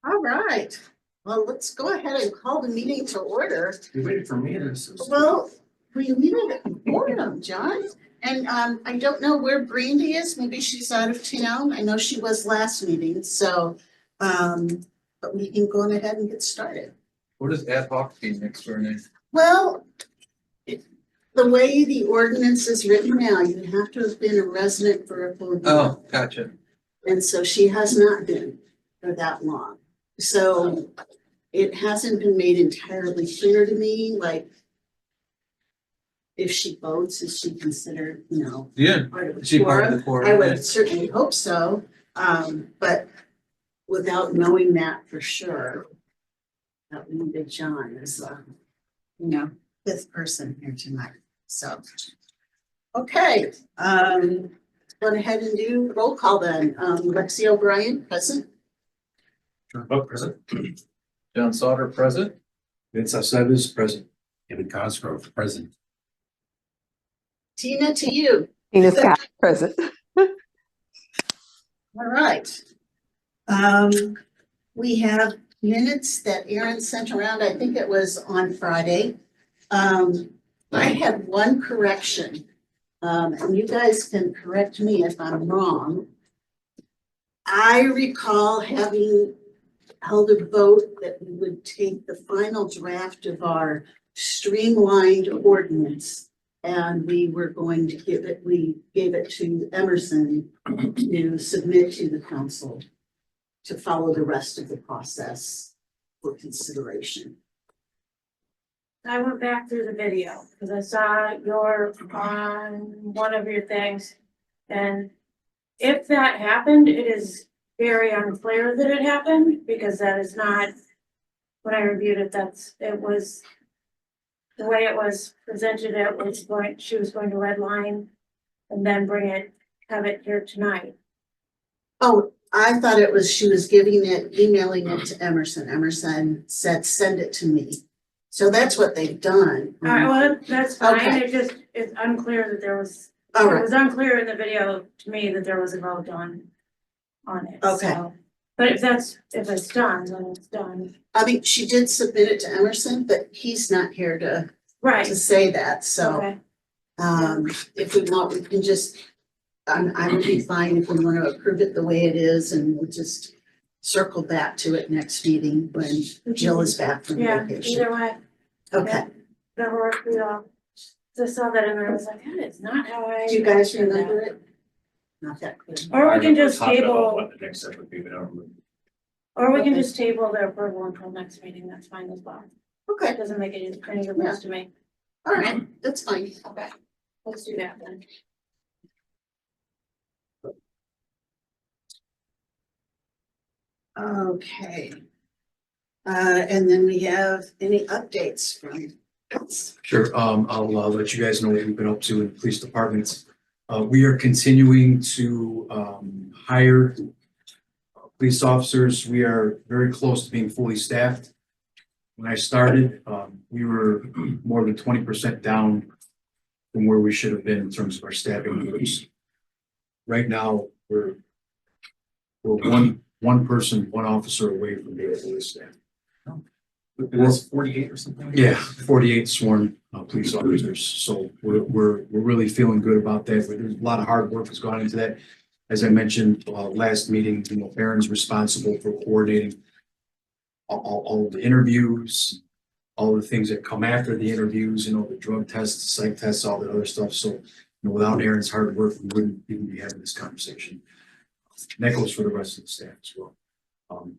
All right, well, let's go ahead and call the meeting to order. You waited for me to. Well, we needed a quorum, John. And I don't know where Brandy is. Maybe she's out of town. I know she was last meeting, so but we can go ahead and get started. What is ad hoc mean next door name? Well, the way the ordinance is written now, you have to have been a resident for a full year. Oh, gotcha. And so she has not been for that long. So it hasn't been made entirely clear to me, like, if she votes, is she considered, Yeah. part of the Is she part of quorum? the quorum? I would certainly hope so, but without knowing that for sure, that we needed John as fifth person here tonight, so. Okay, go ahead and do roll call then. Lexi O'Brien, present. John Buck, present. John Sauter, present. Vince Aceves, present. David Cosgrove, present. Tina, to you. Tina Scott, present. All right. We have minutes that Aaron sent around. I think it was on Friday. I had one correction. And you guys can correct me if I'm wrong. I recall having held a vote that we would take the final draft of our streamlined ordinance. And we were going to we gave it to Emerson to submit to the council to follow the rest of the process for consideration. I went back through the video because I saw on one of your things. And if that happened, it is very unclear that it happened because that is not, when I reviewed it, it was the way it was presented. She was going to redline and then have it here tonight. Oh, I thought it was, she was emailing it to Emerson. Emerson said, send it to me. So that's what they've done. All right, well, that's fine. Okay. It's unclear that there was, All it right, was unclear in the video to me that there was a vote on it. Okay. So, but if it's done, then it's done. I mean, she did submit it to Emerson, but he's not here to Right. say that, so. Okay. If we want, we can just, I would be fine if we want to approve it the way it is, and we'll just circle back to it next meeting when Jill is back from Yeah, vacation. either way. Okay, That worked, we all just saw that and I was like, that is not how I. do you guys imagined that. remember it? Not that clear. Or we can just table, What the next step would be, but I don't remember. or we can just table the approval until next meeting, that's fine as well. Okay, It doesn't make any difference to me. all right, that's fine. Okay, let's do that then. Okay. And then we have any updates from? Sure, I'll let you guys know what we've been up to in the police departments. We are continuing to hire police officers. We are very close to being fully staffed. When I started, we were more than 20% down from where we should have been in terms of our staffing numbers. Right now, we're one person, one officer away from being fully staffed. It was 48 or something? Yeah, 48 sworn police officers. So we're really feeling good about that. But there's a lot of hard work has gone into that. As I mentioned last meeting, Aaron's responsible for coordinating all the interviews, all the things that come after the interviews, the drug tests, psych tests, all the other stuff. So without Aaron's hard work, we wouldn't even be having this conversation. And that goes for the rest of the staff as well.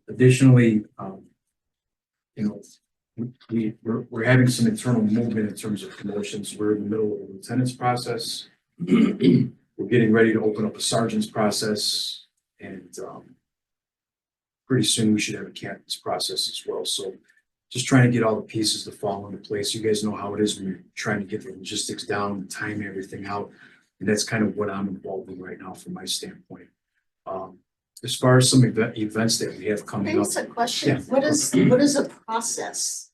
Additionally, we're having some internal movement in terms of promotions. We're in the middle of a lieutenant's process. We're getting ready to open up a sergeant's process, and pretty soon we should have a captain's process as well. So just trying to get all the pieces to fall into place. You guys know how it is when you're trying to get the logistics down and time everything out. And that's kind of what I'm involved in right now from my standpoint. As far as some events that we have coming up. Thanks, a question. Yeah. What is a process?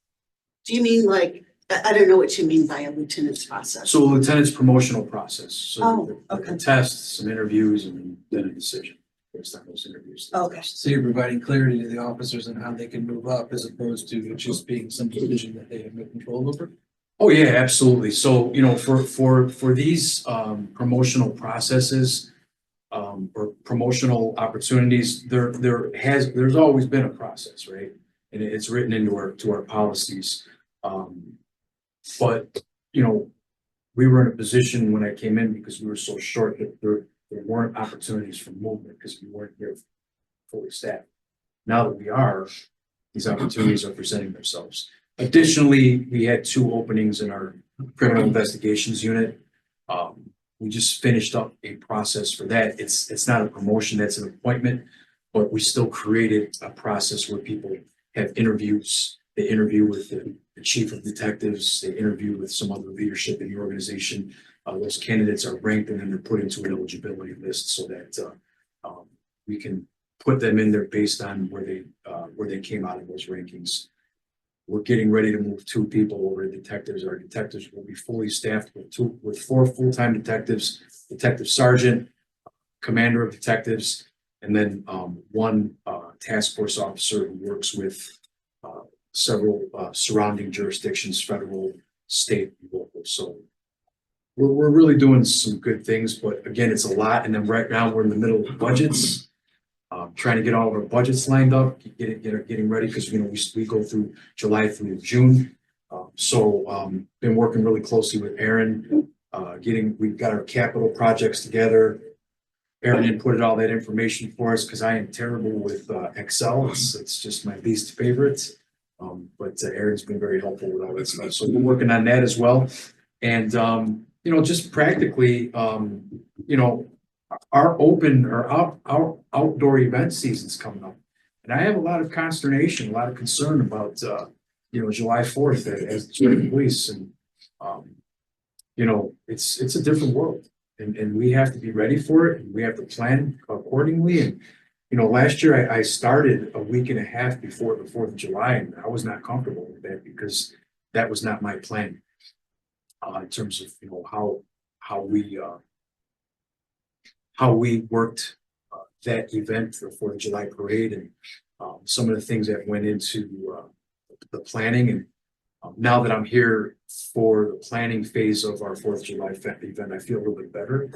Do you mean like, I don't know what you mean by a lieutenant's process. So a lieutenant's promotional process. So Oh, okay. the tests, some interviews, and then a decision. based on those interviews. Okay. So you're providing clarity to the officers on how they can move up as opposed to it just being some decision that they have no control over? Oh, yeah, absolutely. So, you know, for these promotional processes or promotional opportunities, there's always been a process, right? And it's written into our policies. But, you know, we were in a position when I came in because we were so short that there weren't opportunities for movement because we weren't here fully staffed. Now that we are, these opportunities are presenting themselves. Additionally, we had 2 openings in our criminal investigations unit. We just finished up a process for that. It's not a promotion, that's an appointment, but we still created a process where people have interviews. They interview with the chief of detectives, they interview with some other leadership in the organization. Those candidates are ranked and then they're put into an eligibility list so that we can put them in there based on where they came out of those rankings. We're getting ready to move 2 people over to detectives. Our detectives will be fully staffed with 4 full-time detectives, detective sergeant, commander of detectives, and then 1 task force officer who works with several surrounding jurisdictions, federal, state, and local. So we're really doing some good things, but again, it's a lot. And then right now we're in the middle of budgets. Trying to get all of our budgets lined up, getting ready because you know we go through July through June. Been working really closely with Aaron. We've got our capital projects together. Aaron inputted all that information for us because I am terrible with Excel. It's just my least favorite. But Aaron's been very helpful with all that stuff. So we're working on that as well. And you know, just practically, you know, our outdoor event season's coming up. And I have a lot of consternation, a lot of concern about you know, July 4th as the chief of police. And you know, it's a different world. And we have to be ready for it and we have to plan accordingly. And you know, last year I started a week and a half before the 4th of July, and I was not comfortable with that because that was not my plan in terms of, you know, how we worked that event for the 4th of July parade and some of the things that went into the planning. And now that I'm here for the planning phase of our 4th of July event, I feel a little bit better.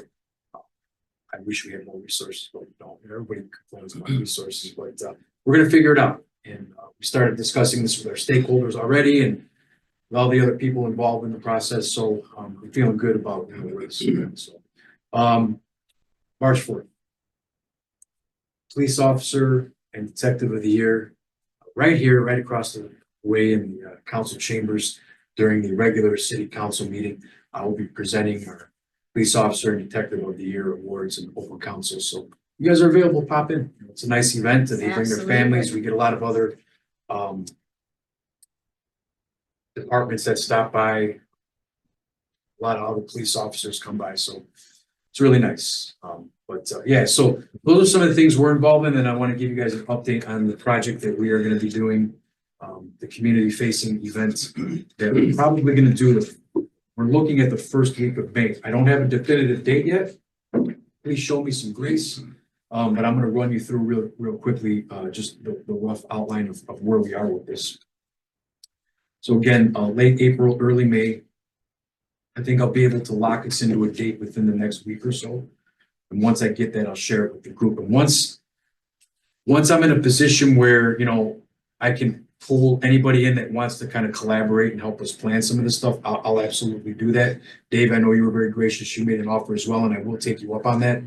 I wish we had more resources, but we don't. Everybody complains about resources, but we're going to figure it out. And we started discussing this with our stakeholders already and with all the other people involved in the process. So I'm feeling good about where this is going. So March 4th, police officer and detective of the year, right here, right across the way in the council chambers during the regular city council meeting. I will be presenting our police officer and detective of the year awards and open council. So you guys are available, pop in. It's a nice event and they bring their families. We get a lot of other departments that stop by. A lot of other police officers come by. So it's really nice. Yeah, so those are some of the things we're involved in. And I want to give you guys an update on the project that we are going to be doing. The community facing event that we're probably going to do. We're looking at the first week of May. I don't have a definitive date yet. Please show me some grace. But I'm going to run you through real quickly, just the rough outline of where we are with this. So again, late April, early May. I think I'll be able to lock us into a date within the next week or so. And once I get that, I'll share it with the group. And once I'm in a position where, you know, I can pull anybody in that wants to kind of collaborate and help us plan some of this stuff, I'll absolutely do that. Dave, I know you were very gracious. You made an offer as well, and I will take you up on that.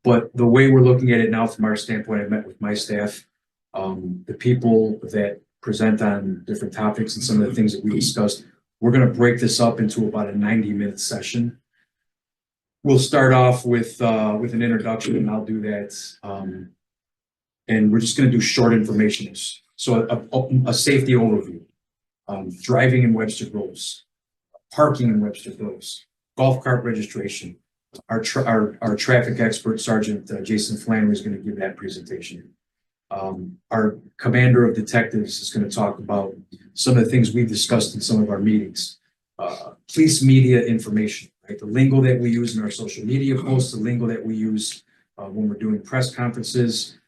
But the way we're looking at it now from our standpoint, I met with my staff, the people that present on different topics and some of the things that we discussed. We're going to break this up into about a 90-minute session. We'll start off with an introduction, and I'll do that. And we're just going to do short information. So a safety overview, driving in Webster Groves, parking in Webster Groves, golf cart registration. Our traffic expert, Sergeant Jason Flannery, is going to give that presentation. Our commander of detectives is going to talk about some of the things we've discussed in some of our meetings. Police media information, right? The lingo that we use in our social media posts, the lingo that we use when we're doing press conferences,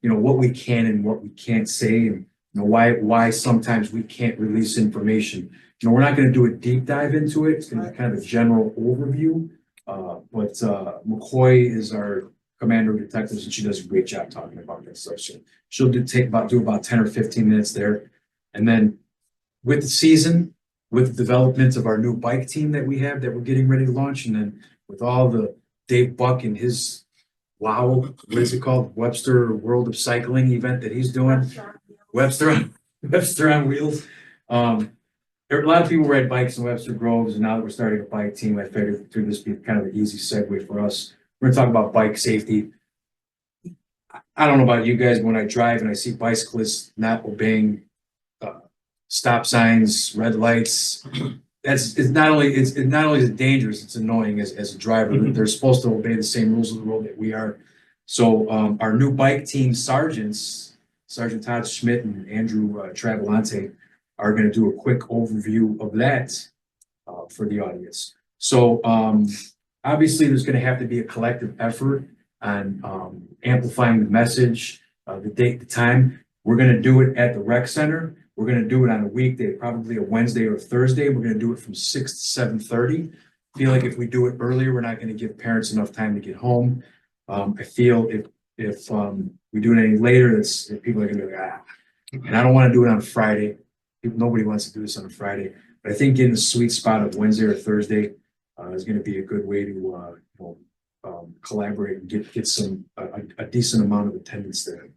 what we can and what we can't say, and why sometimes we can't release information. We're not going to do a deep dive into it. It's going to be kind of a general overview. But McCoy is our commander of detectives, and she does a great job talking about that stuff. So she'll do about 10 or 15 minutes there. And then with the season, with the development of our new bike team that we have that we're getting ready to launch, and then with all the Dave Buck and his what is it called? Webster World of Cycling event that he's doing. Webster on wheels. There are a lot of people ride bikes in Webster Groves, and now that we're starting a bike team, I figured through this be kind of an easy segue for us. We're gonna talk about bike safety. I don't know about you guys, but when I drive and I see bicyclists not obeying stop signs, red lights, it's not only is it dangerous, it's annoying as a driver. They're supposed to obey the same rules of the road that we are. So our new bike team sergeants, Sergeant Todd Schmidt and Andrew Travolante, are going to do a quick overview of that for the audience. So obviously there's going to have to be a collective effort on amplifying the message, the date, the time. We're going to do it at the rec center. We're going to do it on a weekday, probably a Wednesday or a Thursday. We're going to do it from 6 to 7:30. I feel like if we do it earlier, we're not going to give parents enough time to get home. I feel if we do it any later, that people are going to be like, and I don't want to do it on a Friday. Nobody wants to do this on a Friday, but I think getting the sweet spot of Wednesday or Thursday is going to be a good way to collaborate and get some a decent amount of attendance there.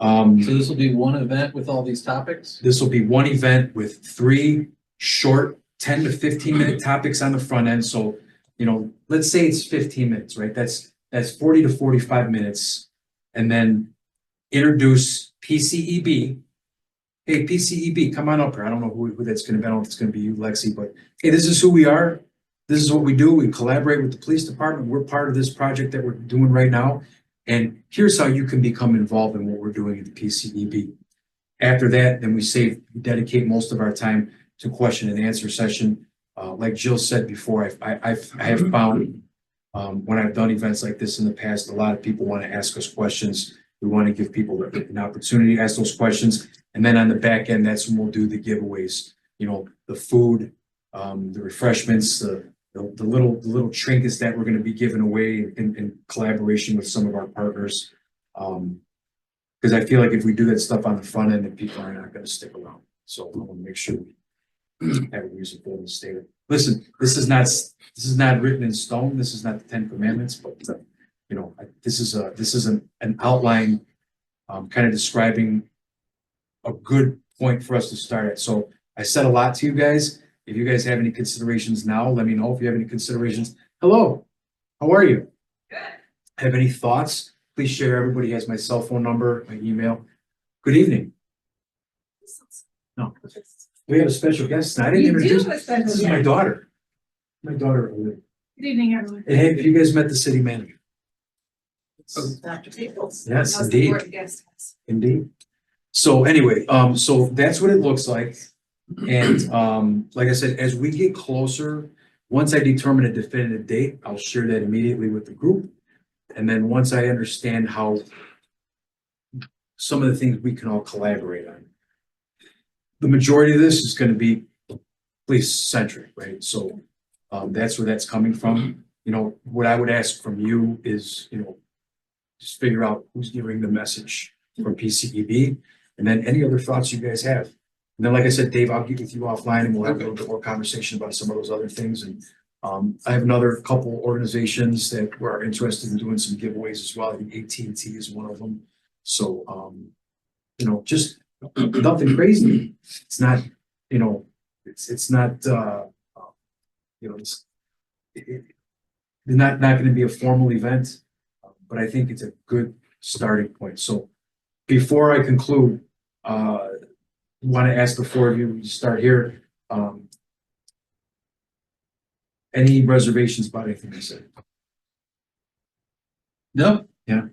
So this will be one event with all these topics? This will be one event with 3 short 10 to 15 minute topics on the front end. So, let's say it's 15 minutes, right? That's 40 to 45 minutes. And then introduce PCEB. Hey, PCEB, come on up here. I don't know who that's going to be. I don't know if it's going to be you, Lexi, but hey, this is who we are. This is what we do. We collaborate with the police department. We're part of this project that we're doing right now. And here's how you can become involved in what we're doing at the PCEB. After that, then we dedicate most of our time to question and answer session. Like Jill said before, I have found when I've done events like this in the past, a lot of people want to ask us questions. We want to give people an opportunity to ask those questions. And then on the back end, that's when we'll do the giveaways. The food, the refreshments, the little trinkets that we're going to be giving away in collaboration with some of our partners. Because I feel like if we do that stuff on the front end, then people are not going to stick around. So I want to make sure we have a reason for them to stay. Listen, this is not written in stone. This is not the 10 Commandments, but this is an outline kind of describing a good point for us to start at. So I said a lot to you guys. If you guys have any considerations now, let me know. If you have any considerations, hello, how are you? Good. Have any thoughts? Please share. Everybody has my cell phone number, my email. Good evening. No, we have a special guest. I didn't introduce. This is my daughter. My daughter. Good evening, everyone. And have you guys met the city manager? Dr. Peoples. Yes, indeed. Indeed. So anyway, so that's what it looks like. And like I said, as we get closer, once I determine a definitive date, I'll share that immediately with the group. And then once I understand how some of the things we can all collaborate on. The majority of this is going to be police centric, right? So that's where that's coming from. What I would ask from you is, just figure out who's giving the message from PCEB, and then any other thoughts you guys have. And then, like I said, Dave, I'll get with you offline and we'll have a little bit more conversation about some of those other things. And I have another couple organizations that were interested in doing some giveaways as well. I think AT&T is one of them. So, just nothing crazy. It's not, it's not, it's not going to be a formal event, but I think it's a good starting point. So before I conclude, want to ask the 4 of you to start here. Any reservations about anything I said? No. Yeah.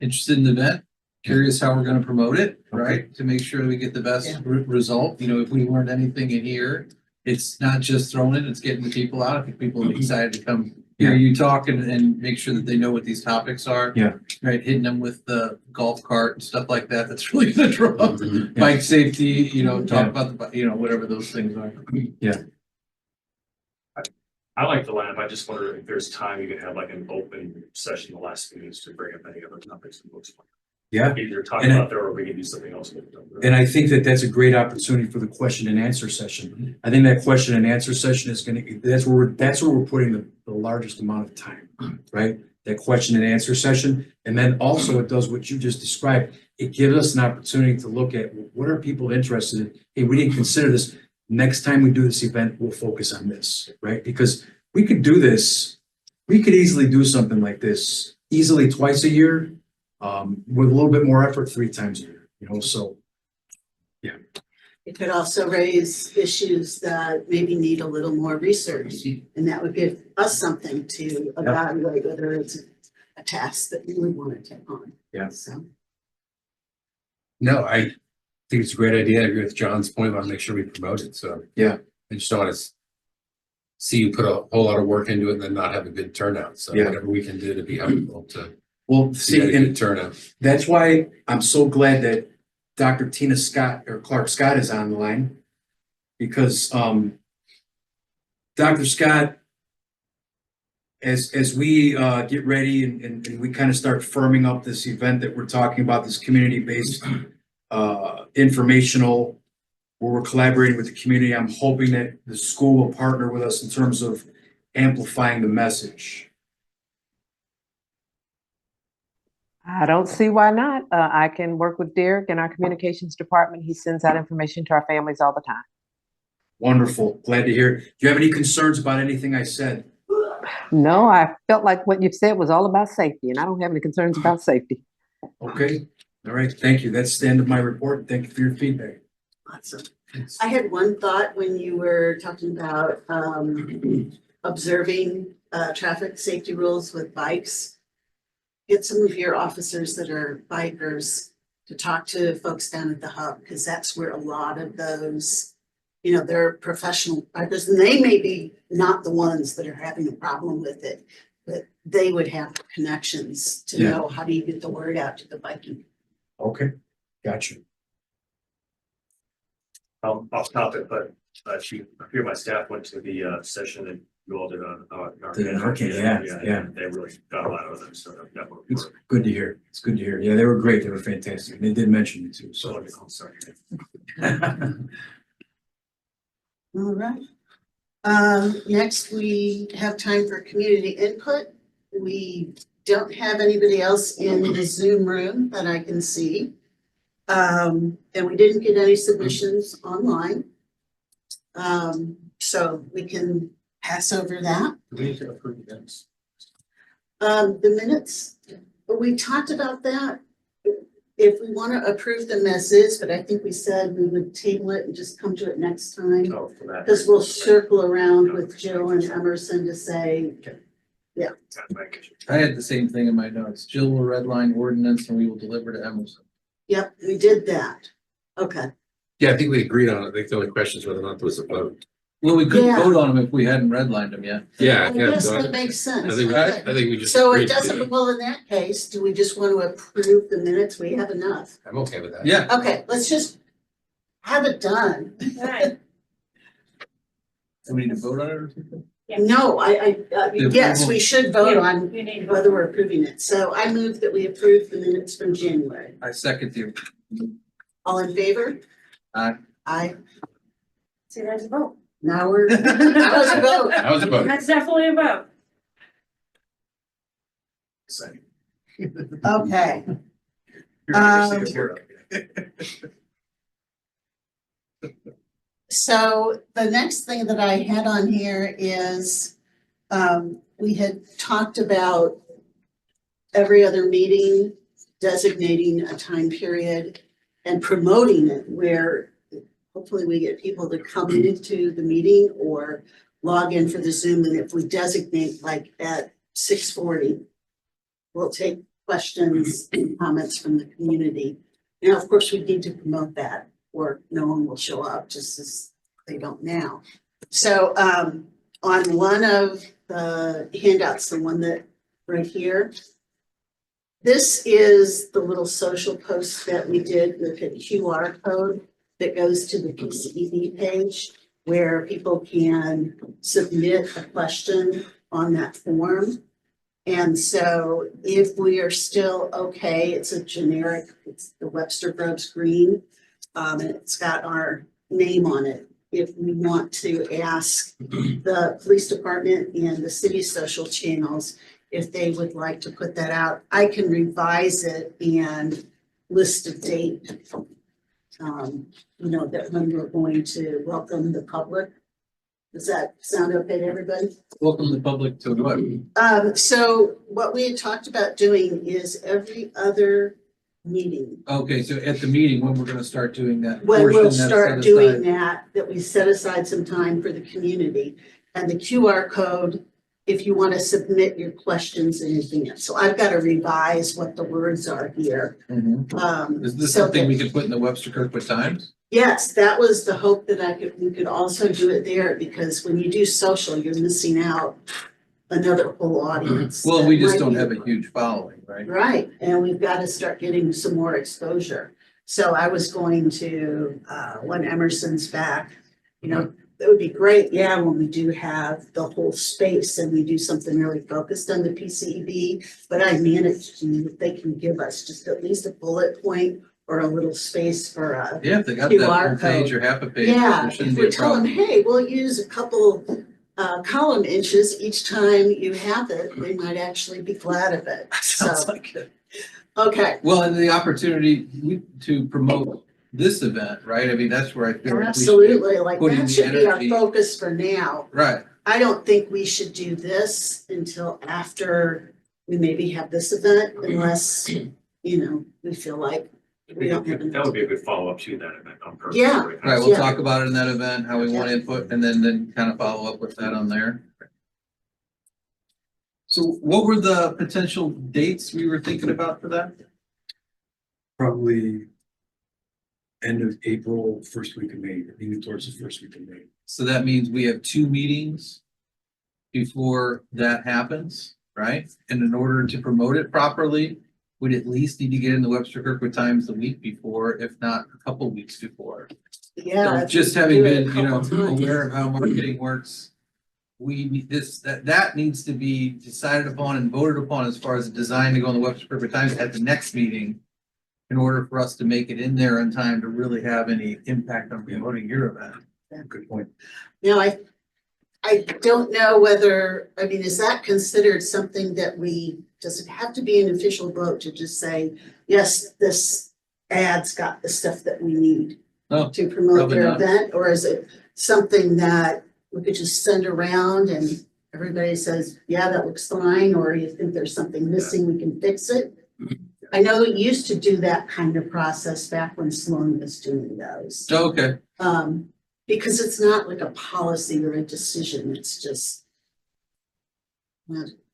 Interested in the event? Curious how we're going to promote it, right? To make sure that we get the best result. If we learned anything in here, it's not just throwing it, it's getting the people out. I think people are excited to come hear you talk and make sure that they know what these topics are. Yeah. Right, hitting them with the golf cart and stuff like that. That's really gonna draw up Mhm. Yeah. bike safety, you know, talk Yeah. about the, you know, whatever those things are. I like the lab. I just wonder if there's time you can have like an open session, the last few minutes to bring up any other topics. Yeah. Either talk And I- about there or we can do something else. with them. And I think that that's a great opportunity for the question and answer session. I think that question and answer session is gonna, that's where we're putting the largest amount of time, right? That question and answer session. And then also it does what you just described. It gives us an opportunity to look at what are people interested in? Hey, we didn't consider this. Next time we do this event, we'll focus on this, right? Because we could do this, we could easily do something like this easily twice a year, with a little bit more effort 3 times a year, you know, so. It could also raise issues that maybe need a little more research, and that would give us something to evaluate whether it's a task that we would want to take on. Yeah. So, No, I think it's a great idea. I agree with John's point. I want to make sure we promote it. So Yeah. I just don't want to see you put a whole lot of work into it and then not have a good turnout. So Yeah. whatever we can do to be helpful to Well, see a see, good and turnout. that's why I'm so glad that Dr. Tina Scott or Clark Scott is on the line. Because, Dr. Scott, as we, get ready and we kind of start firming up this event that we're talking about, this community-based, informational, where we're collaborating with the community, I'm hoping that the school will partner with us in terms of amplifying the message. I don't see why not. I can work with Derek in our communications department. He sends out information to our families all the time. Wonderful. Glad to hear. Do you have any concerns about anything I said? No, I felt like what you've said was all about safety, and I don't have any concerns about safety. Okay. All right. Thank you. That's the end of my report. Thank you for your feedback. awesome. I had one thought when you were talking about observing traffic safety rules with bikes. Get some of your officers that are bikers to talk to folks down at the hub, because that's where a lot of those, you know, they're professional bikers, and they may be not the ones that are having a problem with it, but they would have connections to Yeah. know how do you get the word out to the biking. Okay. Gotcha. Off topic, but a few of my staff went to the session and you all did on. Okay, yeah. They really got a lot out of them, so that would It's work. good to hear. It's good to hear. Yeah, they were great. They were fantastic. And they did mention you too, so. I'm sorry. All right. Next, we have time for community input. We don't have anybody else in the Zoom room that I can see. And we didn't get any submissions online. So we can pass over that. We need to approve this. The minutes, we talked about that. If we want to approve them as is, but I think we said we would table it and just come to it next time. Oh, for that. Because we'll circle around with Jill and Emerson to say, I had the same thing in my notes. Jill will redline ordinance and we will deliver to Emerson. yep, we did that. Okay, Yeah, I think we agreed on it. I think the only question is whether or not there was a vote. Well, we couldn't Yeah. vote on them if we hadn't redlined them yet. Yeah, I yeah. guess so that makes sense. I think, Okay. I think we just. So agreed it to doesn't, well, in that case, do we just want to approve the minutes? We have enough. I'm okay with that. Yeah. Okay, let's just have it done. Right. Do we need to vote on it or something? No, yes, approval. we should vote on You need to whether we're approving it. So I move that we approve the minutes from January. I second you. All in favor? Aye. Aye. see, there's a vote. Now we're, that was a vote. That was a vote. That's definitely a vote. Okay. So the next thing that I had on here is, we had talked about every other meeting designating a time period and promoting it where hopefully we get people to come into the meeting or log in for the Zoom. And if we designate like at 6:40, we'll take questions and comments from the community. Now, of course, we need to promote that or no one will show up just as they don't now. So, on one of the handouts, the one that right here, this is the little social post that we did with a QR code that goes to the PCED page where people can submit a question on that form. And so if we are still okay, it's a generic, it's the Webster Groves Green. And it's got our name on it. If we want to ask the police department and the city social channels if they would like to put that out, I can revise it and list a date. That when we're going to welcome the public. Does that sound okay to everybody? Welcome the public to what? So what we had talked about doing is every other meeting, Okay, so at the meeting, when we're gonna start doing that. when portion we'll that's start set doing aside. that we set aside some time for the community. And the QR code, if you want to submit your questions in advance. So I've got to revise what the words are here. Mhm. Is this So something that- we could put in the Webster Kirkwood Times? Yes, that was the hope that we could also do it there, because when you do social, you're missing out another whole audience. Well, that we just might don't be- have a huge following, right? Right, and we've got to start getting some more exposure. So I was going to, when Emerson's back, it would be great, yeah, when we do have the whole space and we do something really focused on the PCED. But I managed to, if they can give us just at least a bullet point or a little space for Yeah, if they got QR that full page code. or half a page, yeah, there if shouldn't be we a tell them, problem. hey, we'll use a couple column inches each time you have it, they might actually be glad of it. Sounds So, like it. okay, Well, and the opportunity to promote this event, right? I mean, that's where I feel like we should be. absolutely, like putting that the should be our energy- focus for now. Right, I don't think we should do this until after we maybe have this event unless, we feel like we don't have That would be a good follow-up to that event on purpose. Yeah. right. We'll Yeah. talk about it in that event, how we want input, and then kind of follow up with that on there. So what were the potential dates we were thinking about for that? Probably end of April, first week of May, leaning towards the first week of May. So that means we have 2 meetings before that happens, right? And in order to promote it properly, we'd at least need to get in the Webster Kirkwood Times the week before, if not a couple weeks before. Yeah. So if just we having do it been, a couple times. aware of how marketing works, we need that needs to be decided upon and voted upon as far as the design to go on the Webster Kirkwood Times at the next meeting in order for us to make it in there in time to really have any impact on promoting your event. Good point. Now, I don't know whether, is that considered something that does it have to be an official vote to just say, yes, this ad's got the stuff that we need No, to promote probably their not. event? Or is it something that we could just send around and everybody says, yeah, that looks fine, or you think there's something missing, we can fix it? I know we used to do that kind of process back when Sloan was doing those. Okay, Because it's not like a policy or a decision, it's just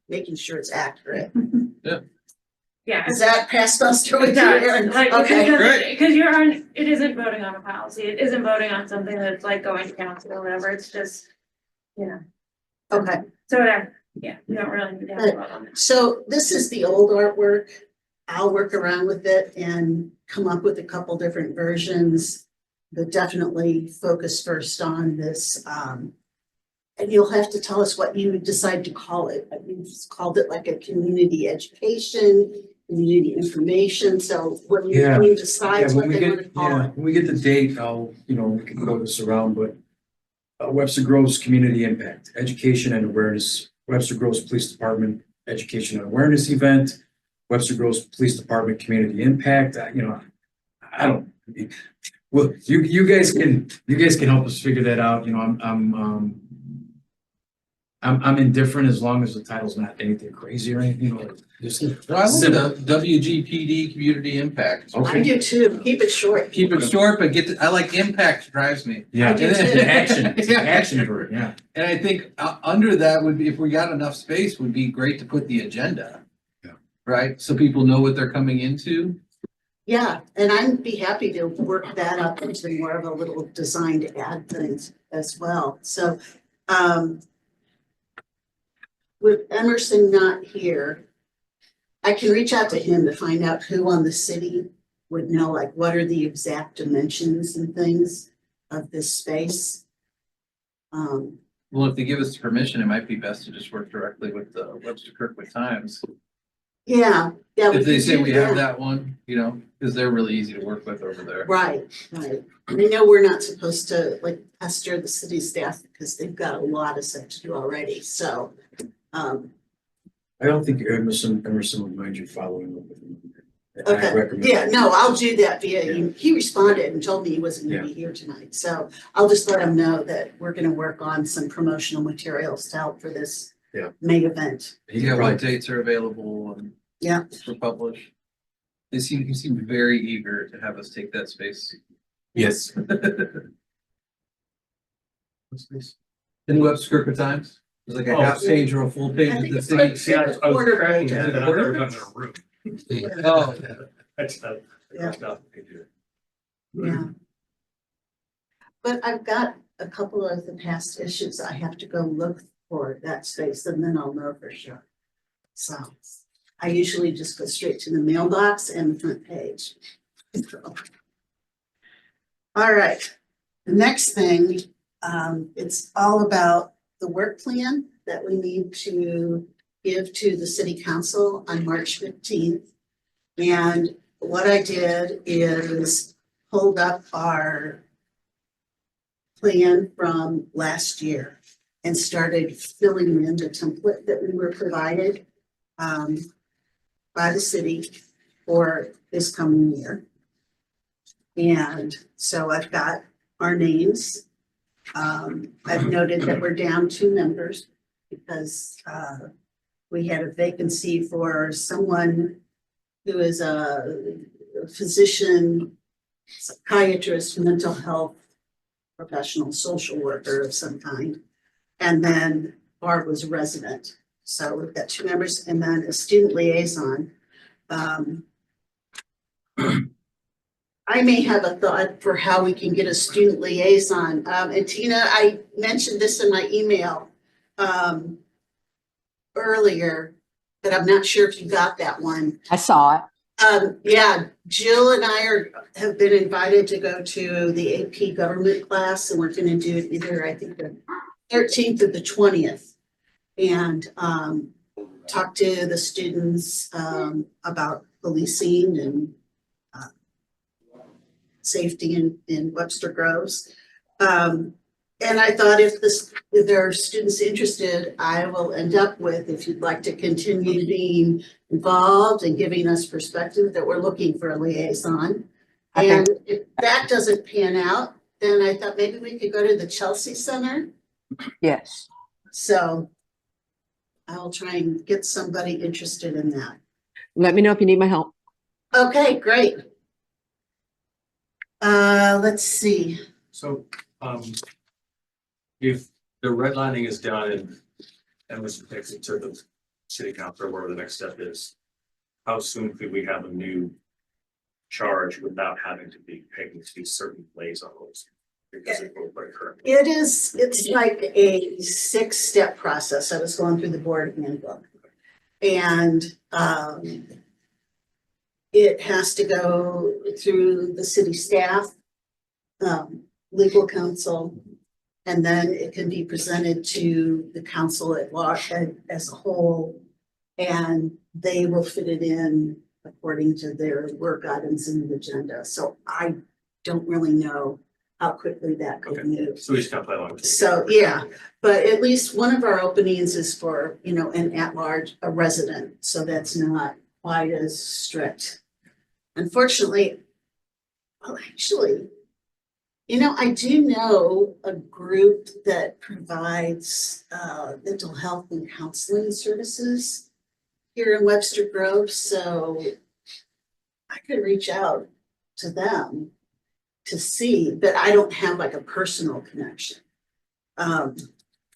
making sure it's accurate. Yeah. Is that past muster with It you, does, Aaron? like, Okay, great. because it isn't voting on a policy, it isn't voting on something that's like going to council or whatever, it's just, okay. so whatever, yeah, we don't really need to have a vote on it. So this is the old artwork. I'll work around with it and come up with a couple different versions. But definitely focus first on this. And you'll have to tell us what you decide to call it. We've just called it like a community education, community information. So when Yeah. you decide Yeah, what when we they want get, to call yeah, it. when we get the date, we can throw this around, but Webster Groves Community Impact, Education and Awareness, Webster Groves Police Department Education and Awareness Event, Webster Groves Police Department Community Impact, I don't, well, you guys can help us figure that out, I'm indifferent as long as the title's not anything crazy or anything, just. well, I Simple. like the WGPD Community Impact. Okay. I do too. Keep it short. Keep it short, but I like impact drives me. Yeah, I do it's too. an action, it's an action for it, yeah. And I think under that would be, if we got enough space, would be great to put the agenda. Yeah. Right, so people know what they're coming into. Yeah, and I'd be happy to work that up into more of a little design to add things as well. So, with Emerson not here, I can reach out to him to find out who on the city would know, like, what are the exact dimensions and things of this space. Well, if they give us permission, it might be best to just work directly with the Webster Kirkwood Times. Yeah, yeah. If they could say do we have that one, you know, because they're really easy to work with over there. Right, right. I know we're not supposed to like pester the city staff because they've got a lot of stuff to do already, so. I don't think Emerson would mind you following up with him. I Okay, recommend- yeah, no, I'll do that via, he responded and told me he wasn't gonna be here tonight, so I'll just let him know that we're gonna work on some promotional materials to help for this Yeah. May event. He Yeah, can what probably, dates are available and. Yeah. For publish. He seemed very eager to have us take that space. Yes. In the Webster Kirkwood Times, there's like a Oh, half page or a full page I of think the it's city. like- See, I was tracking Yeah. that, and I never done in a room. Oh, That's not, Yeah. that's not, what they do. Yeah. But I've got a couple of the past issues I have to go look for that space and then I'll know for sure. So I usually just go straight to the mailbox and the front page. So. All right, the next thing, it's all about the work plan that we need to give to the city council on March 15th. And what I did is pulled up our plan from last year and started filling in the template that we were provided by the city for this coming year. And so I've got our names. I've noted that we're down 2 members because we had a vacancy for someone who is a physician, psychiatrist, mental health professional, social worker of some kind. And then Barb was a resident. So we've got 2 members and then a student liaison. I may have a thought for how we can get a student liaison. And Tina, I mentioned this in my email earlier, but I'm not sure if you got that one. I saw it. Yeah, Jill and I have been invited to go to the AP government class and we're gonna do it either, I think, the 13th or the 20th. And talk to the students about policing and safety in Webster Groves. And I thought if there are students interested, I will end up with, if you'd like to continue being involved and giving us perspective, that we're looking for a liaison. I And think- if that doesn't pan out, then I thought maybe we could go to the Chelsea Center. Yes. So I'll try and get somebody interested in that. Let me know if you need my help. Okay, great. Let's see. So, if the redlining is done and Emerson takes it to the city council or wherever the next step is, how soon could we have a new charge without having to be paying to certain liaisons? Because it will like current. It's like a 6-step process. I was going through the board handbook. And it has to go through the city staff, legal counsel, and then it can be presented to the council at large as a whole. And they will fit it in according to their work items in the agenda. So I don't really know how quickly that could Okay. move. So we just kind of play along. So, yeah, but at least one of our openings is for, an at-large, a resident, so that's not quite as strict. Unfortunately, well, actually, I do know a group that provides mental health and counseling services here in Webster Grove, so I could reach out to them to see, but I don't have like a personal connection.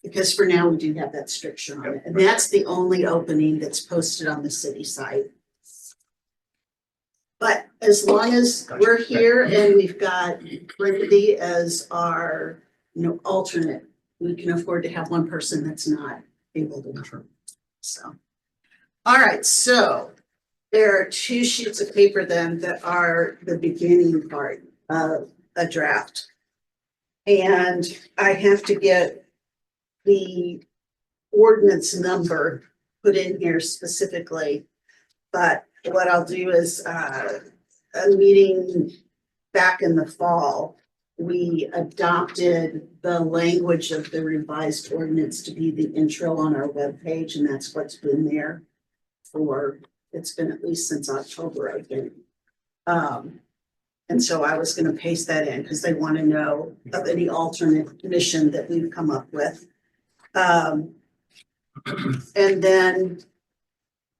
Because for now, we do have that stricture on it, and that's the only opening that's posted on the city site. But as long as Gotcha. we're here and we've got Brittany as our, alternate, we can afford to have one person that's not able to come. So. All right, so there are 2 sheets of paper then that are the beginning part of a draft. And I have to get the ordinance number put in here specifically. But what I'll do is, a meeting back in the fall, we adopted the language of the revised ordinance to be the intro on our webpage, and that's what's been there for, it's been at least since October, I think. And so I was gonna paste that in because they want to know of any alternate mission that we've come up with. And then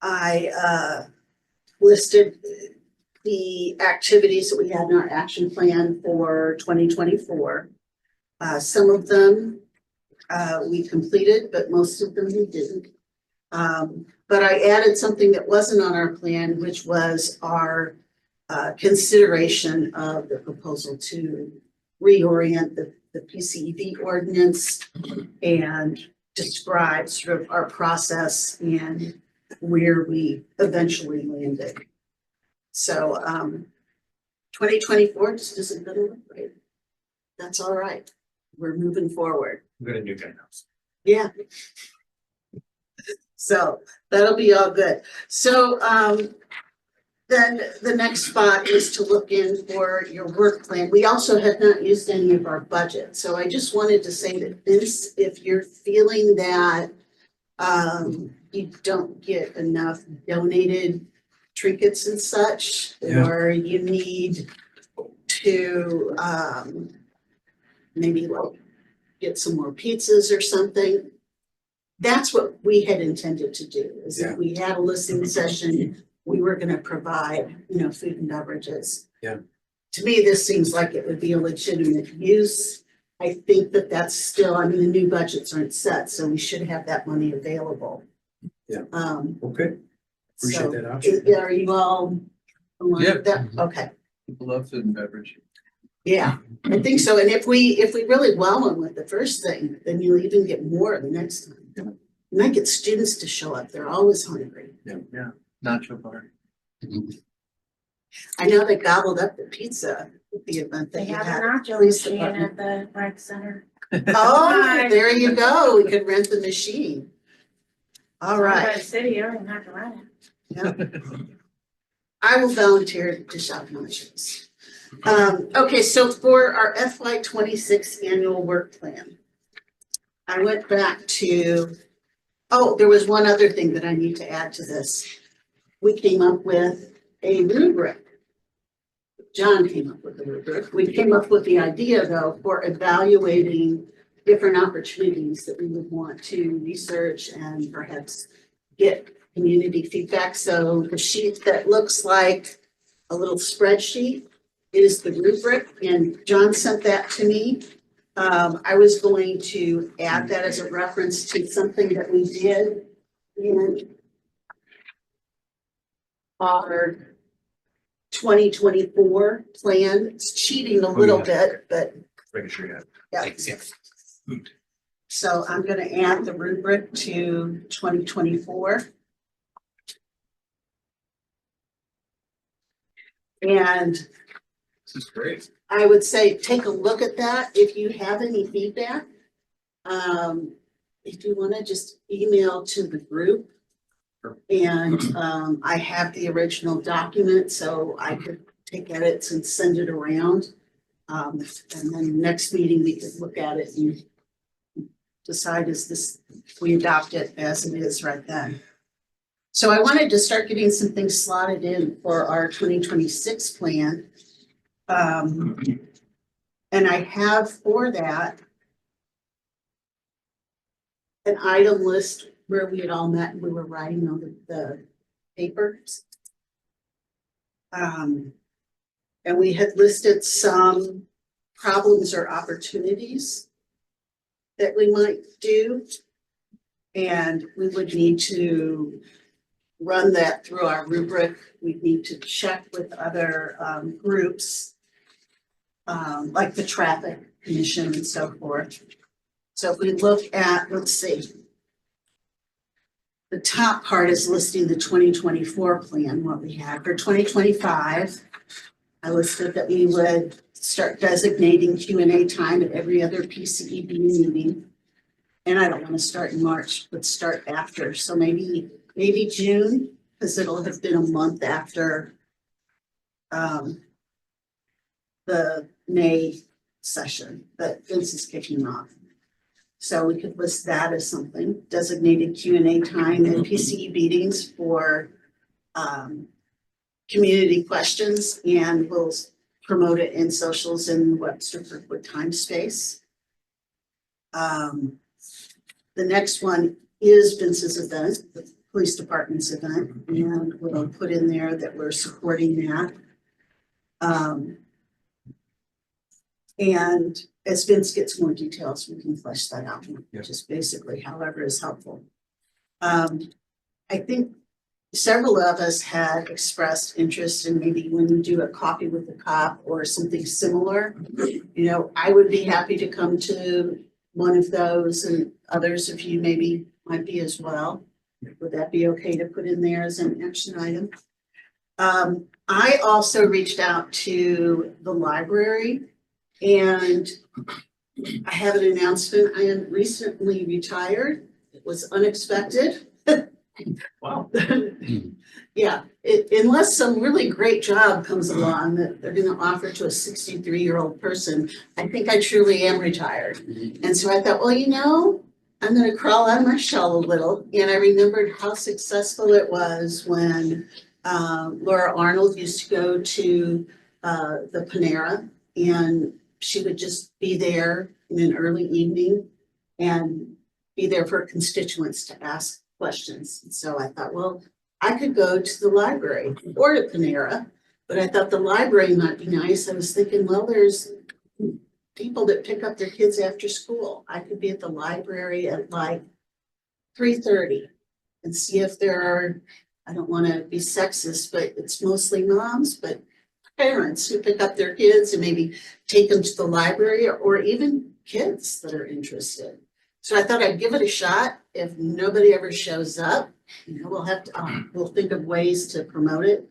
I listed the activities that we had in our action plan for 2024. Some of them we completed, but most of them we didn't. But I added something that wasn't on our plan, which was our consideration of the proposal to reorient the PCED ordinance and describe sort of our process and where we eventually landed. So 2024 just isn't gonna look right. That's all right. We're moving forward. We got a new guy now. Yeah. So that'll be all good. So then the next spot is to look in for your work plan. We also have not used any of our budget. So I just wanted to say that this, if you're feeling that you don't get enough donated trinkets and such, Yeah. or you need to maybe like get some more pizzas or something. That's what we had intended to do, is Yeah. if we had a listening session, we were gonna provide, food and beverages. Yeah. To me, this seems like it would be a legitimate use. I think that that's still, the new budgets aren't set, so we should have that money available. Yeah. Um, Okay, appreciate so, that option. are you all aligned with that? Okay. People love food and beverage. Yeah, I think so. And if we really wow them with the first thing, then you'll even get more the next time. You might get students to show up. They're always hungry. Nacho bar. I know they gobbled up the pizza at the event They that you have a had. nacho police machine department. at the rec center. Oh, there you go. We could rent the machine. All By right. the city, you don't even have to run it. I will volunteer to shop nachos. Okay, so for our FY 26 annual work plan, I went back to, there was one other thing that I need to add to this. We came up with a rubric. John came up with the rubric. We came up with the idea, though, for evaluating different opportunities that we would want to research and perhaps get community feedback. So the sheet that looks like a little spreadsheet is the rubric, and John sent that to me. I was going to add that as a reference to something that we did in our 2024 plan. It's cheating a little bit, but Making sure you have. yeah. Thanks, yeah. So I'm gonna add the rubric to 2024. And This is great. I would say, take a look at that if you have any feedback. If you wanna just email to the group. Sure. And, I have the original document, so I could take edits and send it around. And then next meeting, we could look at it and decide we adopt it as it is right then. So I wanted to start getting some things slotted in for our 2026 plan. And I have for that an item list where we had all met and we were writing on the papers. And we had listed some problems or opportunities that we might do. And we would need to run that through our rubric. We need to check with other groups, like the traffic commission and so forth. So if we look at, let's see. The top part is listing the 2024 plan, what we have for 2025. I listed that we would start designating Q&A time at every other PCEB meeting. And I don't want to start in March, but start after. So maybe June, because it'll have been a month after the May session that Vince is kicking off. So we could list that as something, designated Q&A time at PCE meetings for community questions, and we'll promote it in socials in Webster Kirkwood time space. The next one is Vince's event, the police department's event, and we'll put in there that we're supporting that. And as Vince gets more details, we can flesh that out, Yeah. just basically however is helpful. I think several of us had expressed interest in maybe when you do a coffee with the cop or something similar. You know, I would be happy to come to one of those, and others of you maybe might be as well. Would that be okay to put in there as an action item? I also reached out to the library, and I have an announcement. I am recently retired. It was unexpected. Wow. Yeah, unless some really great job comes along that they're gonna offer to a 63-year-old person, I think I truly am retired. And so I thought, well, you know, I'm gonna crawl out of my shell a little. And I remembered how successful it was when Laura Arnold used to go to the Panera, and she would just be there in an early evening and be there for constituents to ask questions. And so I thought, well, I could go to the library or to Panera, but I thought the library might be nice. I was thinking, well, there's people that pick up their kids after school. I could be at the library at like 3:30 and see if there are, I don't want to be sexist, but it's mostly moms, but parents who pick up their kids and maybe take them to the library, or even kids that are interested. So I thought I'd give it a shot. If nobody ever shows up, you know, we'll have to, we'll think of ways to promote it.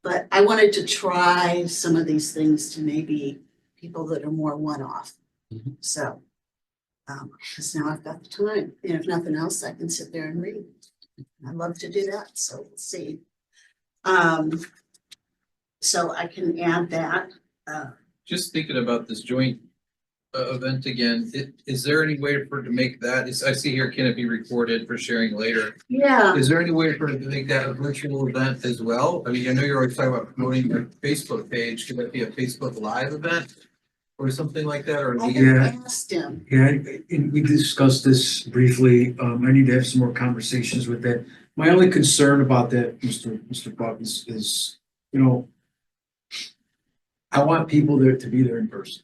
But I wanted to try some of these things to maybe people that are more one-off. Mhm. So, because now I've got the time, and if nothing else, I can sit there and read. I love to do that, so we'll see. So I can add that. Just thinking about this joint event again, is there any way for it to make that, I see here, can it be recorded for sharing later? Yeah, Is there any way for it to make that a virtual event as well? I mean, I know you're always talking about promoting your Facebook page. Could that be a Facebook Live event? Or something like that, or? I Yeah. have asked him. Yeah, and we discussed this briefly. I need to have some more conversations with that. My only concern about that, Mr. Buck, is, you know, I want people there to be there in person.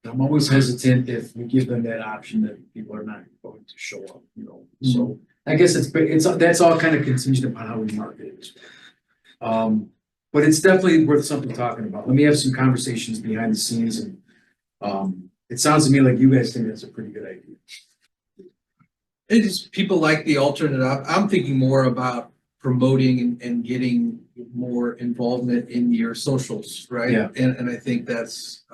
I'm always hesitant if we give them that option that people are not going to show up, you know, so I guess that's all kind of contingent upon how we market it. But it's definitely worth something talking about. Let me have some conversations behind the scenes, and it sounds to me like you guys think that's a pretty good idea. It is, people like the alternate. I'm thinking more about promoting and getting more involvement in your socials, right? Yeah. And I think that's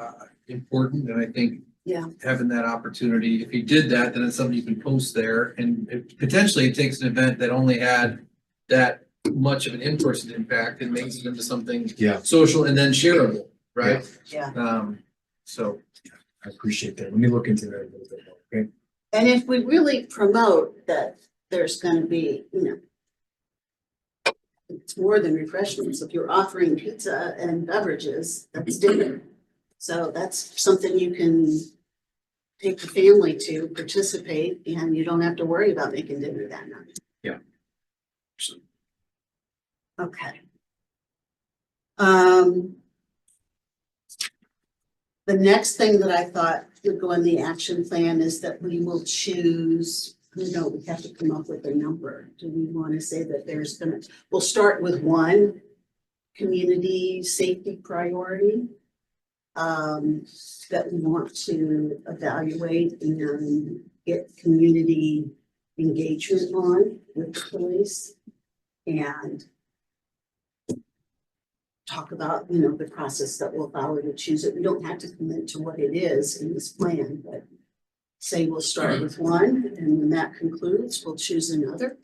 important, and I think Yeah. having that opportunity, if you did that, then it's something you can post there, and potentially it takes an event that only had that much of an in-person impact and makes it into something Yeah. social and then shareable, right? Yeah. So. I appreciate that. Let me look into that a little bit more, okay? And if we really promote that there's gonna be, you know, it's more than refreshments. If you're offering pizza and beverages, that's dinner. So that's something you can take the family to participate, and you don't have to worry about making dinner that night. Yeah. Okay. The next thing that I thought would go in the action plan is that we will choose you know, we have to come up with a number. Do we want to say that we'll start with one community safety priority that we want to evaluate and get community engagement on with the police and talk about, you know, the process that we'll follow to choose it. We don't have to commit to what it is in this plan, but say we'll start with one, and when that concludes, we'll choose another.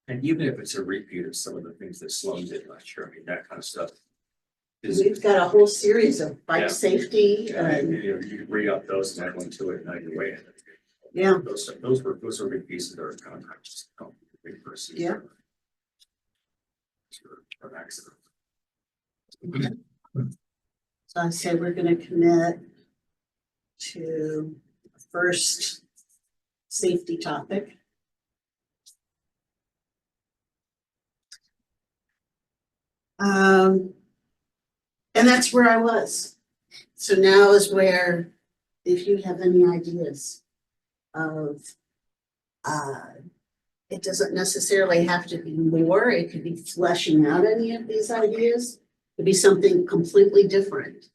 And even if it's a repeat of some of the things that Sloan did last year, I mean, that kind of stuff. Is, We've got a whole series of Yeah. bike safety and, you read up those and add one to it, now you're way ahead. yeah, Those were big pieces that are kind of just, big versus. Yeah. Or accident. so I say we're gonna commit to the first safety topic. And that's where I was. So now is where, if you have any ideas of, it doesn't necessarily have to be more, it could be fleshing out any of these ideas. It could be something completely different.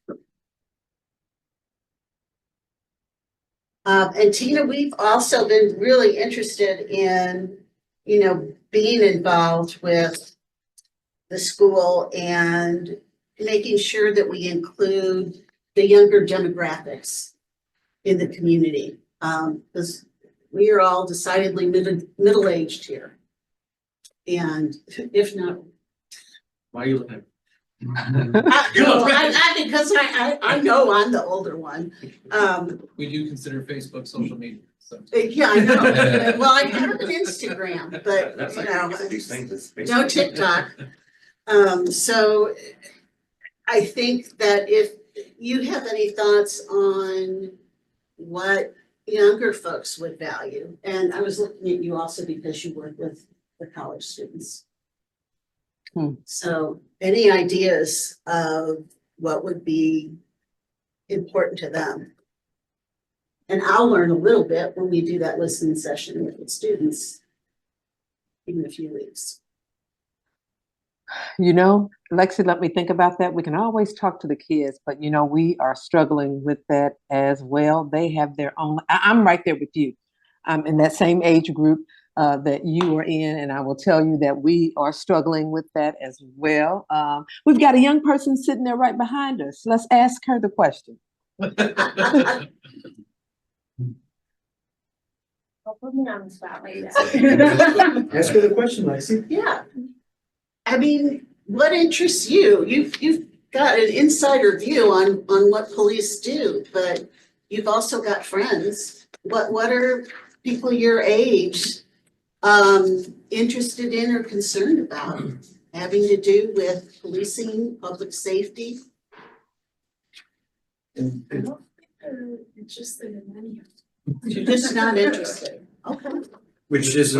And Tina, we've also been really interested in, you know, being involved with the school and making sure that we include the younger demographics in the community. Because we are all decidedly middle-aged here. And if not, Why are you looking at? because I know I'm the older one. We do consider Facebook social media, so. Yeah, I know. Well, I have an Instagram, but That's you like know, these things. It's no basically- TikTok. So I think that if you have any thoughts on what younger folks would value, and I was looking at you also because you work with the college students. So any ideas of what would be important to them? And I'll learn a little bit when we do that listening session with the students in a few weeks. You know, Lexi, let me think about that. We can always talk to the kids, but you know, we are struggling with that as well. They have their own, I'm right there with you. I'm in that same age group that you are in, and I will tell you that we are struggling with that as well. We've got a young person sitting there right behind us. Let's ask her the question. Don't put me on the spot like that. Ask her the question, Lexi. Yeah. I mean, what interests you? You've got an insider view on what police do, but you've also got friends. What are people your age interested in or concerned about having to do with policing, public safety? And Interested in any of You're just not interested. Okay, which is,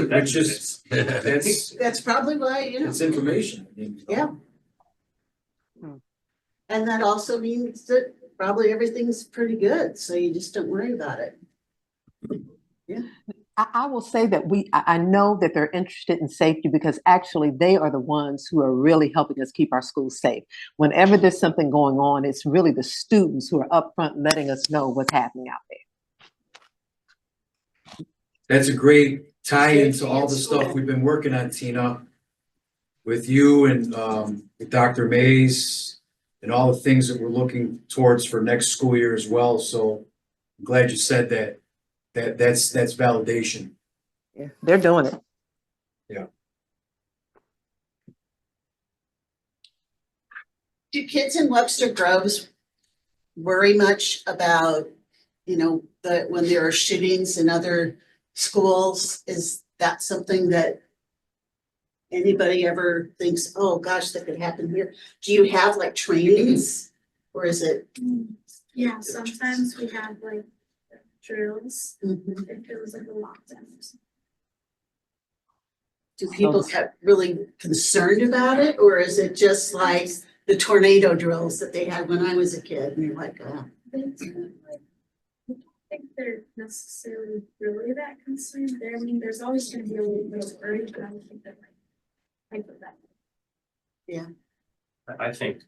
that's, that's probably why, you know. it's information. I mean, Yeah. And that also means that probably everything's pretty good, so you just don't worry about it. I will say that I know that they're interested in safety because actually they are the ones who are really helping us keep our schools safe. Whenever there's something going on, it's really the students who are up front letting us know what's happening out there. That's a great tie into all the stuff we've been working on, Tina. With you and with Dr. Mays and all the things that we're looking towards for next school year as well. So I'm glad you said that. That's validation. Yeah, they're doing it. Do kids in Webster Groves worry much about, you know, when there are shootings in other schools? Is that something that anybody ever thinks, oh gosh, that could happen here? Do you have like trainings or is it? Yeah, sometimes we have like drills, Mhm. if it was like a lockdown or something. Do people get really concerned about it, or is it just like the tornado drills that they had when I was a kid and you're like, oh. They do, like, think they're necessarily really that concerned. There, I mean, there's always gonna be a little bit of worry, but I don't think they're like hyper that. I think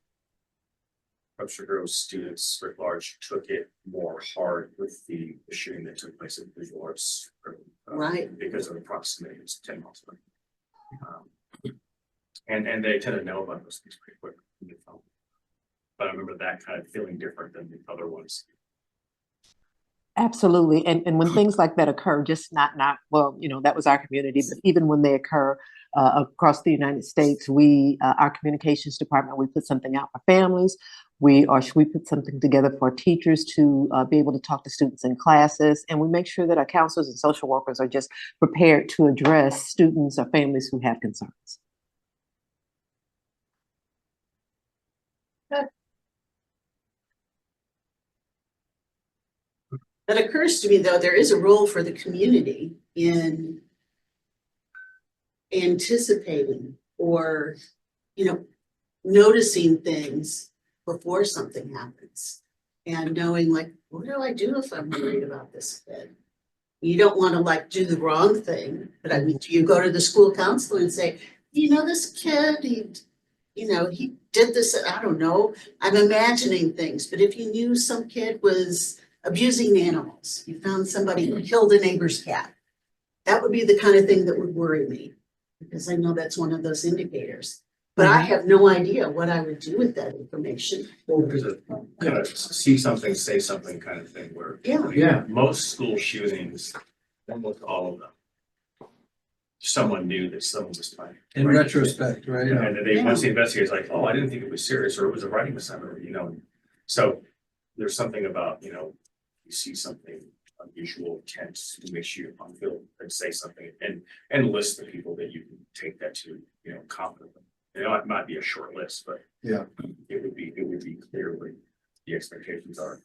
Webster Grove's students writ large took it more hard with the shooting that took place at Visual Arts. Right. Because of the proximity, it's 10 miles away. And they tend to know about those things pretty quick. But I remember that kind of feeling different than the other ones. Absolutely. And when things like that occur, just not, well, that was our community, but even when they occur across the United States, our communications department, we put something out for families. We put something together for teachers to be able to talk to students in classes. And we make sure that our counselors and social workers are just prepared to address students or families who have concerns. It occurs to me, though, there is a role for the community in anticipating or, noticing things before something happens. And knowing, like, what do I do if I'm worried about this kid? You don't want to do the wrong thing, but I mean, do you go to the school counselor and say, this kid, he did this, I don't know, I'm imagining things, but if you knew some kid was abusing animals, you found somebody who killed a neighbor's cat, that would be the kind of thing that would worry me, because I know that's one of those indicators. But I have no idea what I would do with that information. Well, there's a kind of see something, say something kind of thing where. Yeah. Most school shootings, almost all of them. Someone knew that someone was fighting. In retrospect, right? And they, once the investigator's like, oh, I didn't think it was serious, or it was a writing assignment, So there's something about, you see something unusual, tense, it makes you feel and say something and list the people that you can take that to, confidently. It might be a short list, but Yeah. it would be clear what the expectations are.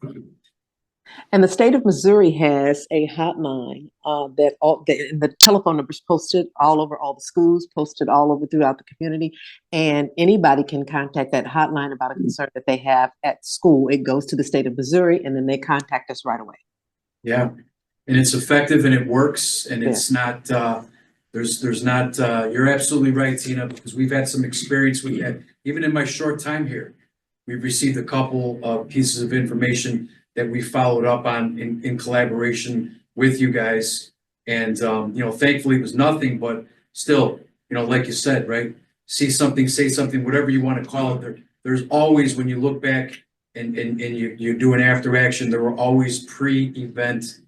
And the state of Missouri has a hotline and the telephone numbers posted all over all the schools, posted all over throughout the community. And anybody can contact that hotline about a concern that they have at school. It goes to the state of Missouri and then they contact us right away. Yeah, and it's effective and it works and it's not, there's not, you're absolutely right, Tina, because we've had some experience with that. Even in my short time here, we've received a couple of pieces of information that we followed up on in collaboration with you guys. And, thankfully it was nothing, but still, like you said, right? See something, say something, whatever you want to call it. There's always, when you look back and you do an after action, there were always pre-event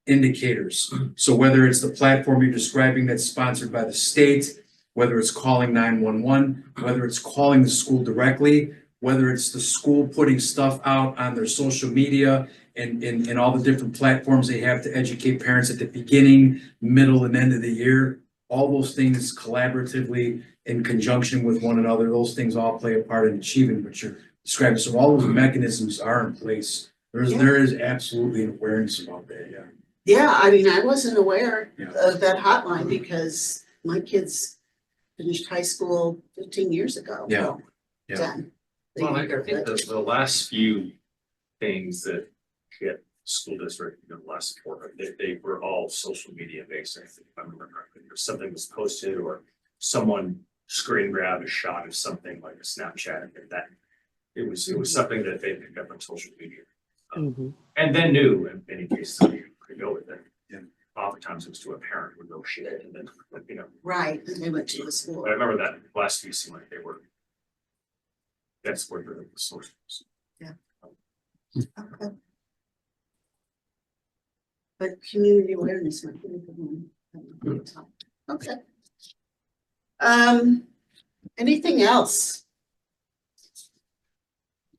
indicators. So whether it's the platform you're describing that's sponsored by the state, whether it's calling 911, whether it's calling the school directly, whether it's the school putting stuff out on their social media and all the different platforms they have to educate parents at the beginning, middle, and end of the year, all those things collaboratively in conjunction with one another, those things all play a part in achieving what you're describing. So all those mechanisms are in place. There is absolutely an awareness about that, yeah. Yeah, I mean, I wasn't aware Yeah. of that hotline because my kids finished high school 15 years ago. Yeah. Well, Yeah. 10. Well, I think the last few things that hit school district, the last support, they were all social media based. I think if I remember correctly, or something was posted or someone screen grabbed a shot of something like a Snapchat and that it was something that they picked up on social media. And then knew in many cases how you could go with it. Yeah. Oftentimes it was to a parent who no shit and then, Right, and they went to the school. I remember that last few seemed like they were. That's where the source was. Okay. But community awareness might be a good one. Okay. Anything else?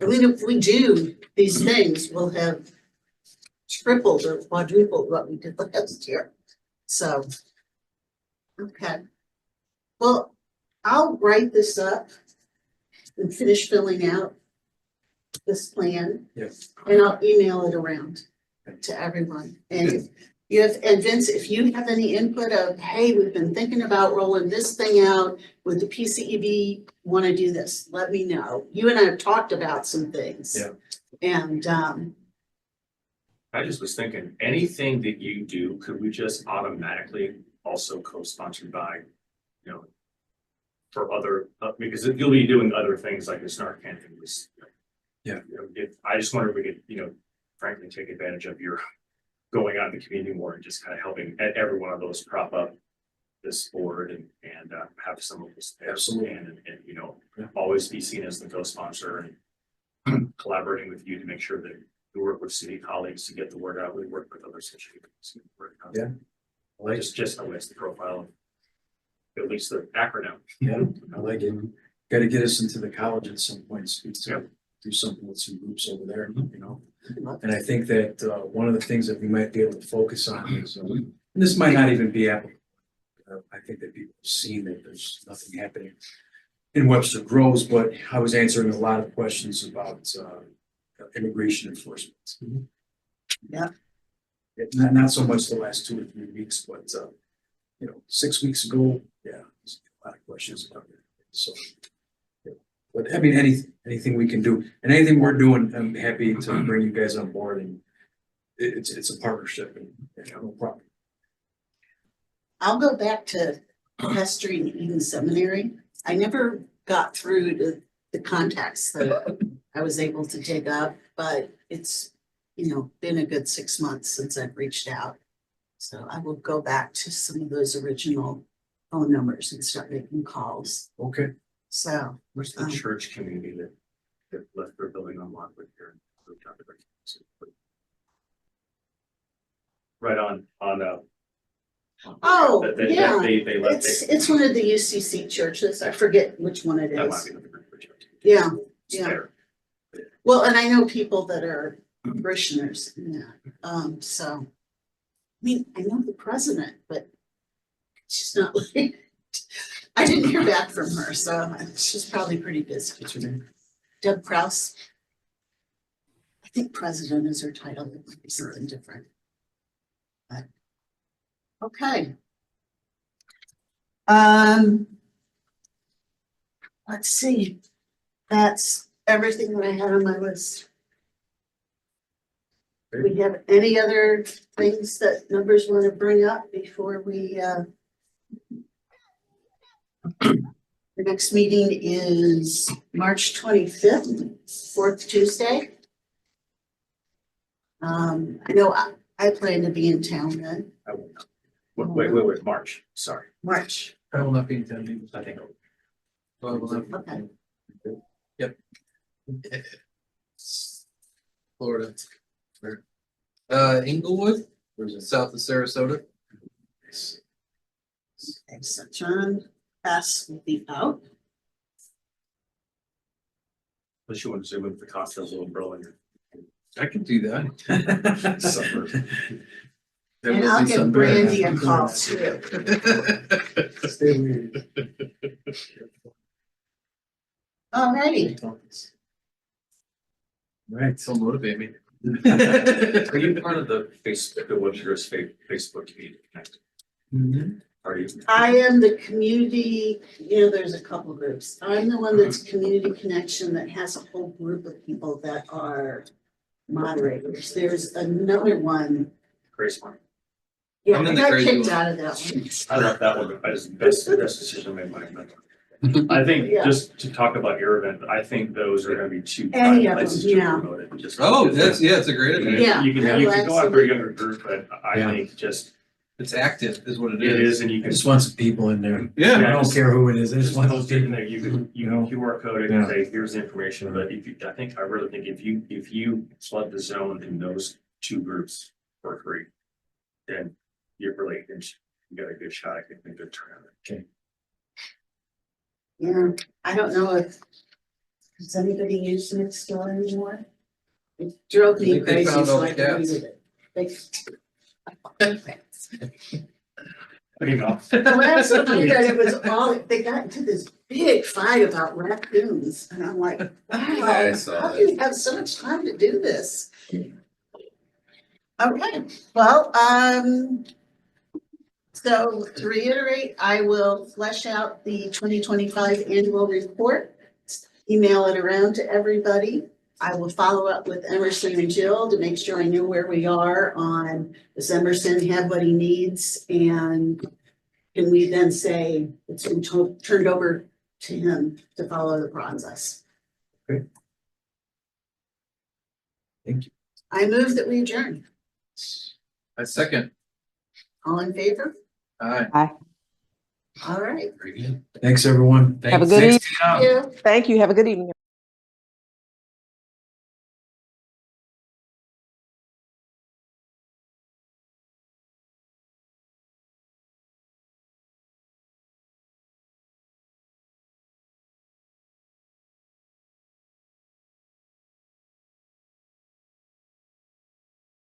I mean, if we do these things, we'll have tripled or quadrupled what we did last year. So, okay. Well, I'll write this up and finish filling out this plan. Yes. And I'll email it around to everyone. And and Vince, if you have any input of, hey, we've been thinking about rolling this thing out, would the PCEB want to do this? Let me know. You and I have talked about some things. Yeah. And I just was thinking, anything that you do, could we just automatically also co-sponsored by, you know, for other, because you'll be doing other things like this Narcan thing was. Yeah. You know, if, I just wonder if we could, you know, frankly, take advantage of your going out in the community more and just kind of helping at every one of those prop up this board and have some of this. Absolutely. And, you know, Yeah. always be seen as the co-sponsor and collaborating with you to make sure that we work with city colleagues to get the word out. We work with other situations. Yeah. I like it. Just always the profile of at least the acronym. Yeah, I like it. Got to get us into the college at some point, so we Yeah. can do something with some groups over there, you know? And I think that one of the things that we might be able to focus on is, and this might not even be applicable. I think that people have seen that there's nothing happening in Webster Groves, but I was answering a lot of questions about immigration enforcement. Yeah. Not so much the last 2 or 3 weeks, but 6 weeks ago, yeah, there's a lot of questions about it. So, yeah. But I mean, anything we can do, and anything we're doing, I'm happy to bring you guys on board, and it's a partnership, and no problem. I'll go back to pestering Eden Seminary. I never got through to the contacts that I was able to dig up, but it's, been a good 6 months since I've reached out. So I will go back to some of those original phone numbers and start making calls. Okay. So, Where's the church community that left their building on Lockwood here? Right on, oh, they yeah, left. it's one of the UCC churches. I forget which one it That might is. be the church. Yeah, It's yeah. there. Well, and I know people that are parishioners, so. I mean, I know the president, but she's not like, I didn't hear back from her, so she's probably pretty busy. What's your name? Deb Kraus. I think president is her title, it might be something different. But, okay. Let's see, that's everything that I had on my list. Do we have any other things that numbers want to bring up before we, the next meeting is March 25th, fourth Tuesday. I know I plan to be in town then, I will not. Wait, March, sorry. March, I will not be attending. I think. okay. Yep. Florida. Inglewood, south of Sarasota. Okay, so John S will be out. Unless you want to zoom in with the cocktails of Burlington. I can do that. Summer. There And will I'll be give some Brandy a bread. call too. Stay weird. Alrighty, Right. Don't motivate me. Are you part of the Webster's Facebook community connect? Are you? I am the community, there's a couple groups. I'm the one that's Community Connection that has a whole group of people that are moderators. There's another one. Grace one. Yeah, I'm I in the got crazy kicked one. out of that one. I love that one. I just, best decision I made my mind. I think Yeah. just to talk about your event, I think those are gonna be two Any prime of them, places to yeah. promote it. Just- Oh, it's a great event. Yeah. You can go after a absolutely. younger group, but I Yeah. think just, It's active is what it it is. is, and you I can. just want some people in there. Yeah. I don't care who it is. I just Just want one of those those people. things that you can QR code it Yeah. and say, here's the information, but if you, I really think if you flood the zone in those two groups for free, then you're really, you got a good shot at getting a good turnout. Okay. Yeah, I don't know if, does anybody use Nextdoor anymore? It drove I me think they crazy, found all so the I cats. deleted it. You know, The last time I read it was all, they got into this big fight about raccoons, and I'm like, Yeah, wow, I saw how do you have so much time to do this? Okay, well, so to reiterate, I will flesh out the 2025 annual report, email it around to everybody. I will follow up with Emerson and Jill to make sure I know where we are on, does Emerson have what he needs? And can we then say it's been turned over to him to follow the process? Thank you. I move that we adjourn. A second. All in favor? Aye. All right. Very good. Thanks, everyone. Have a Thanks. good Thanks, evening. Tina. Yeah. Thank you. Have a good evening.